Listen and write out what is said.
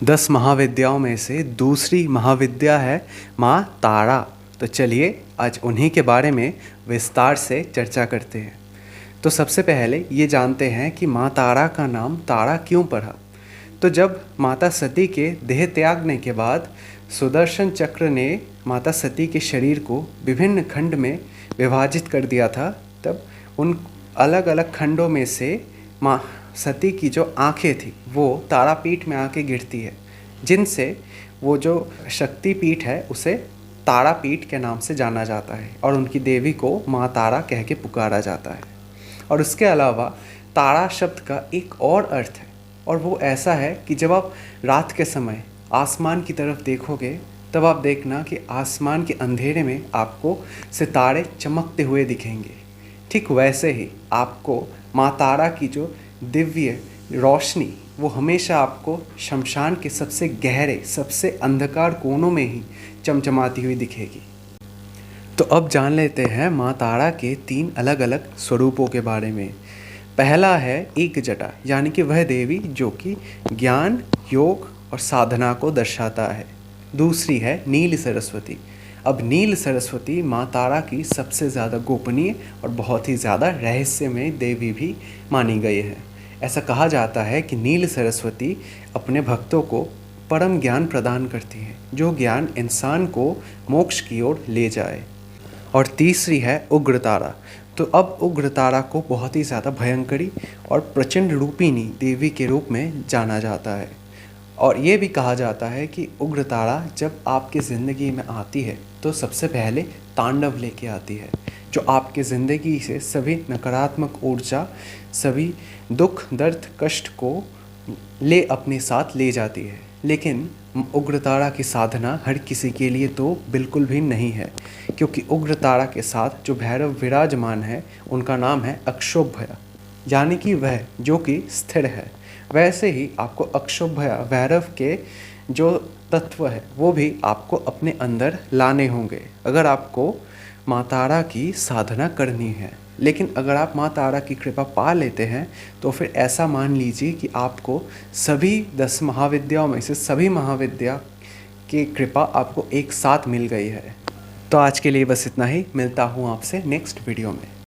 10 महाविद्याओं में से दूसरी महाविद्या है माँ तारा। तो चलिए आज उन्हीं के बारे में विस्तार से चर्चा करते हैं। तो सबसे पहले ये जानते हैं कि माँ तारा का नाम तारा क्यों पड़ा। तो जब माता सती के देह त्यागने के बाद सुदर्शन चक्र ने माता सती के शरीर को विभिन्न खंड में विभाजित कर दिया था, तब उन अलग अलग खंडों में से माँ सती की जो आंखें थी वो तारापीठ में आके गिरती है, जिनसे वो जो शक्तिपीठ है उसे तारापीठ के नाम से जाना जाता है और उनकी देवी को माँ तारा कह के पुकारा जाता है। और उसके अलावा तारा शब्द का एक और अर्थ है, और वो ऐसा है कि जब आप रात के समय आसमान की तरफ देखोगे तब आप देखना कि आसमान के अंधेरे में आपको सितारे चमकते हुए दिखेंगे। ठीक वैसे ही आपको माँ तारा की जो दिव्य रोशनी वो हमेशा आपको शमशान के सबसे गहरे सबसे अंधकार कोनों में ही चमचमाती हुई दिखेगी। तो अब जान लेते हैं माँ तारा के 3 अलग अलग स्वरूपों के बारे में। पहला है एक जटा, यानी कि वह देवी जो कि ज्ञान, योग और साधना को दर्शाता है। दूसरी है नील सरस्वती। अब नील सरस्वती माँ तारा की सबसे ज़्यादा गोपनीय और बहुत ही ज़्यादा रहस्यमय देवी भी मानी गई है। ऐसा कहा जाता है कि नील सरस्वती अपने भक्तों को परम ज्ञान प्रदान करती है, जो ज्ञान इंसान को मोक्ष की ओर ले जाए। और तीसरी है उग्र तारा। तो अब उग्र तारा को बहुत ही ज़्यादा भयंकरी और प्रचंड रूपिणी देवी के रूप में जाना जाता है। और ये भी कहा जाता है कि उग्र तारा जब आपकी ज़िंदगी में आती है तो सबसे पहले तांडव लेके आती है, जो आपके ज़िंदगी से सभी नकारात्मक ऊर्जा, सभी दुख, दर्द, कष्ट को अपने साथ ले जाती है। लेकिन उग्र तारा की साधना हर किसी के लिए तो बिल्कुल भी नहीं है, क्योंकि उग्र तारा के साथ जो भैरव विराजमान है उनका नाम है अक्षोभ्य, यानी कि वह जो कि स्थिर है। वैसे ही आपको अक्षोभ्य भैरव के जो तत्व है वो भी आपको अपने अंदर लाने होंगे अगर आपको माँ तारा की साधना करनी है। लेकिन अगर आप माँ तारा की कृपा पा लेते हैं तो फिर ऐसा मान लीजिए कि आपको सभी 10 महाविद्याओं में से सभी महाविद्या की कृपा आपको एक साथ मिल गई है। तो आज के लिए बस इतना ही। मिलता हूँ आपसे नेक्स्ट वीडियो में।